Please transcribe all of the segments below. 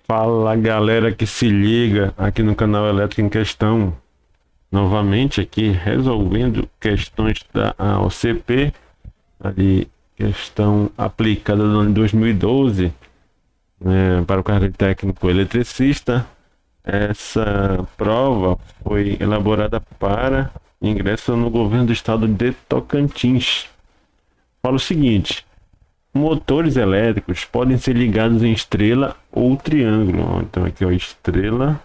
Fala galera que se liga aqui no canal Elétrico em Questão. Novamente aqui resolvendo questões da OCP, ali questão aplicada no ano de 2012, para o cargo de técnico eletricista. Essa prova foi elaborada para ingresso no governo do estado de Tocantins. Fala o seguinte: motores elétricos podem ser ligados em estrela ou triângulo. Então aqui ó, estrela,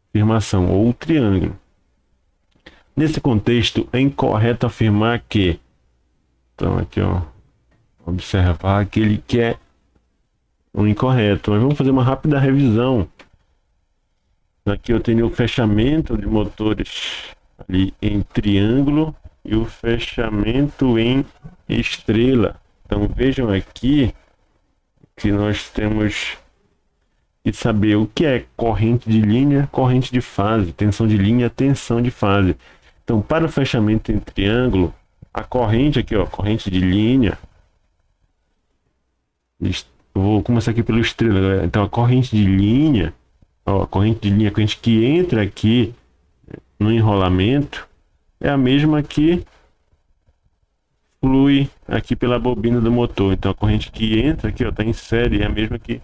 afirmação ou triângulo. Nesse contexto, é incorreto afirmar que, então aqui ó, observar aquele que é o incorreto. Mas vamos fazer uma rápida revisão. Aqui eu tenho o fechamento de motores ali em triângulo e o fechamento em estrela. Então vejam aqui que nós temos que saber o que é corrente de linha, corrente de fase, tensão de linha, tensão de fase. Então, para o fechamento em triângulo, a corrente aqui, ó, corrente de linha. Eu vou começar aqui pelo estrela, galera. Então, a corrente de linha, ó, a corrente que entra aqui no enrolamento é a mesma que flui aqui pela bobina do motor. Então, a corrente que entra aqui, ó, tá em série, é a mesma que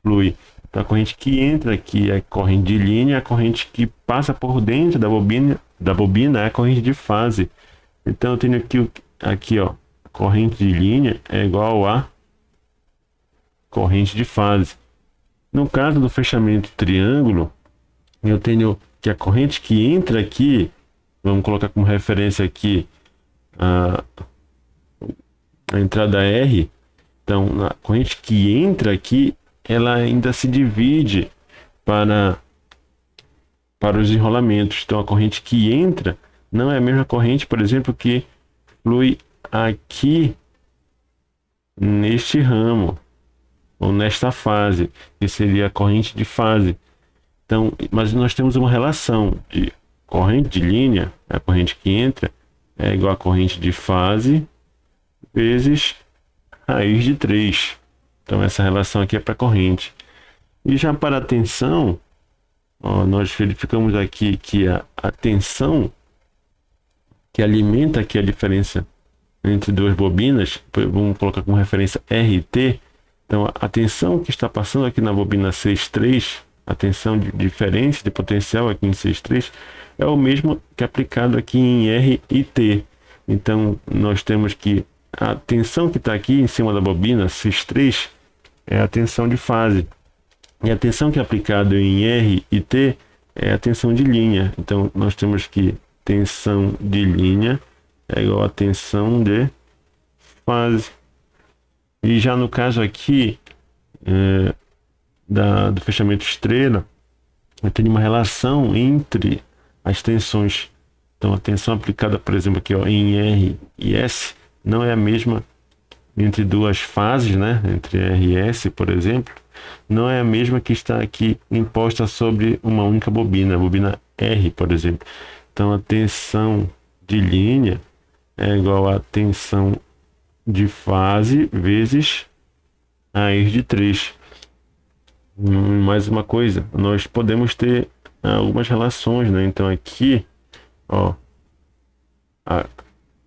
flui. Então, a corrente que entra aqui é a corrente de linha, a corrente que passa por dentro da bobina é a corrente de fase. Então, eu tenho aqui ó, corrente de linha é igual a corrente de fase. No caso do fechamento triângulo, eu tenho que a corrente que entra aqui, vamos colocar como referência aqui a entrada R. Então, a corrente que entra aqui, ela ainda se divide para os enrolamentos. Então, a corrente que entra não é a mesma corrente, por exemplo, que flui aqui neste ramo ou nesta fase, que seria a corrente de fase. Então, mas nós temos uma relação de corrente de linha, a corrente que entra, é igual a corrente de fase vezes raiz de 3. Então, essa relação aqui é para corrente. E já para a tensão, ó, nós verificamos aqui que a tensão que alimenta aqui a diferença entre duas bobinas, vamos colocar como referência RT. Então, a tensão que está passando aqui na bobina 6.3, a tensão de diferença de potencial aqui em 6.3, é o mesmo que aplicado aqui em R e T. Então, nós temos que a tensão que está aqui em cima da bobina 6.3 é a tensão de fase. E a tensão que é aplicada em R e T é a tensão de linha. Então, nós temos que tensão de linha é igual a tensão de fase. E já no caso aqui do fechamento estrela, eu tenho uma relação entre as tensões. Então, a tensão aplicada, por exemplo, aqui ó, em R e S não é a mesma entre duas fases, né? Entre R e S, por exemplo, não é a mesma que está aqui imposta sobre uma única bobina, a bobina R, por exemplo. Então, a tensão de linha é igual a tensão de fase vezes raiz de 3. Mais uma coisa, nós podemos ter algumas relações, né? Então, aqui, ó,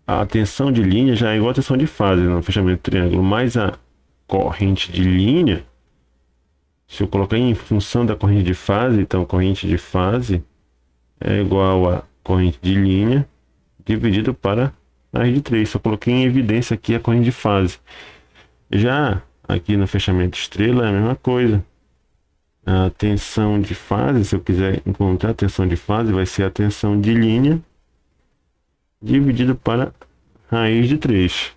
a tensão de linha já é igual a tensão de fase no fechamento triângulo, mais a corrente de linha, se eu colocar em função da corrente de fase, então corrente de fase é igual a corrente de linha dividido para a raiz de 3. Só coloquei em evidência aqui a corrente de fase. Já aqui no fechamento estrela é a mesma coisa. A tensão de fase, se eu quiser encontrar a tensão de fase, vai ser a tensão de linha dividido para raiz de 3.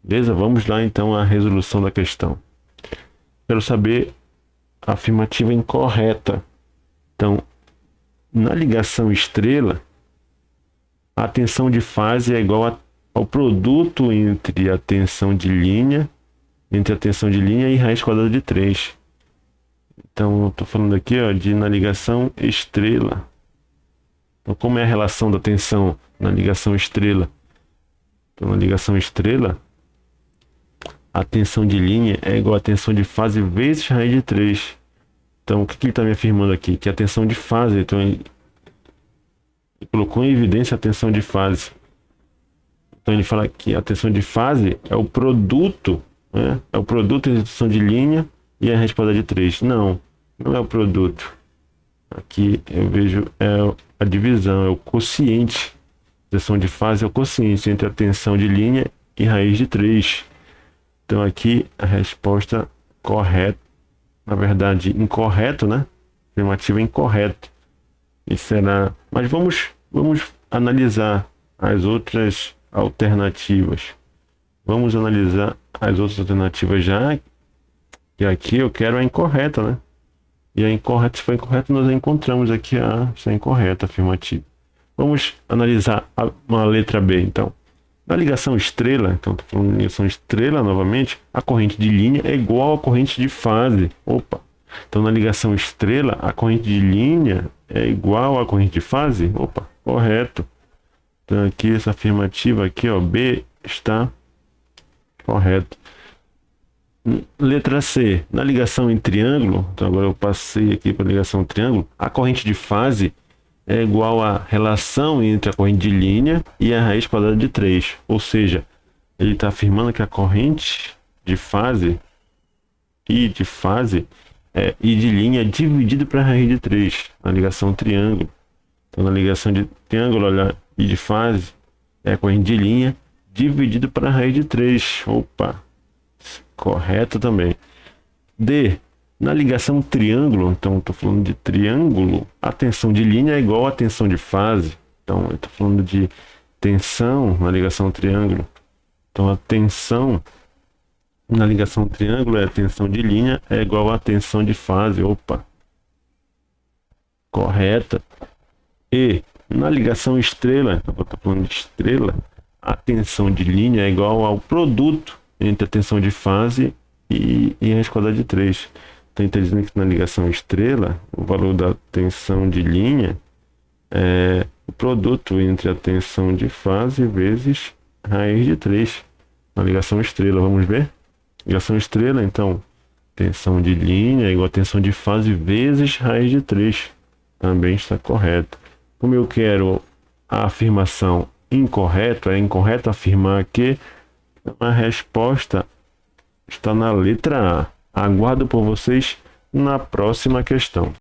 Beleza? Vamos lá então à resolução da questão. Quero saber a afirmativa incorreta. Então, na ligação estrela, a tensão de fase é igual ao produto entre a tensão de linha, e raiz quadrada de 3. Então, eu estou falando aqui ó, na ligação estrela. Então, como é a relação da tensão na ligação estrela? Então, na ligação estrela, a tensão de linha é igual a tensão de fase vezes raiz de 3. Então, o que ele está me afirmando aqui? Que a tensão de fase, então ele colocou em evidência a tensão de fase. Então ele fala que a tensão de fase é o produto, né? É o produto entre a tensão de linha e a resposta de 3. Não é o produto. Aqui eu vejo a divisão, é o quociente. A tensão de fase é o quociente entre a tensão de linha e raiz de 3. Então aqui a resposta correta, na verdade incorreto, né? Afirmativa incorreto. E será... Mas vamos analisar as outras alternativas. Vamos analisar as outras alternativas já, que aqui eu quero a incorreta, né? E a incorreta, se for incorreta, nós encontramos aqui essa incorreta afirmativa. Vamos analisar uma letra B, então. Na ligação estrela, então estou falando de ligação estrela novamente, a corrente de linha é igual à corrente de fase. Opa! Então na ligação estrela, a corrente de linha é igual à corrente de fase? Opa, correto. Então aqui essa afirmativa aqui, ó, B está correto. Letra C, na ligação em triângulo, então agora eu passei aqui para a ligação em triângulo, a corrente de fase é igual à relação entre a corrente de linha e a raiz quadrada de 3. Ou seja, ele está afirmando que a corrente de fase e de linha é dividido para a raiz de 3 na ligação triângulo. Então na ligação de triângulo, olha, e de fase é a corrente de linha dividido para a raiz de 3. Opa, correto também. D, na ligação triângulo, então estou falando de triângulo, a tensão de linha é igual à tensão de fase. Então eu estou falando de tensão na ligação triângulo. Então a tensão na ligação triângulo é a tensão de linha é igual à tensão de fase. Opa, correta. E na ligação estrela, então eu estou falando de estrela, a tensão de linha é igual ao produto entre a tensão de fase e a raiz quadrada de 3. Então, está dizendo que na ligação estrela, o valor da tensão de linha é o produto entre a tensão de fase vezes raiz de 3. Na ligação estrela, vamos ver? Ligação estrela, então, tensão de linha é igual a tensão de fase vezes raiz de 3. Também está correto. Como eu quero a afirmação incorreta, é incorreto afirmar que a resposta está na letra A. Aguardo por vocês na próxima questão.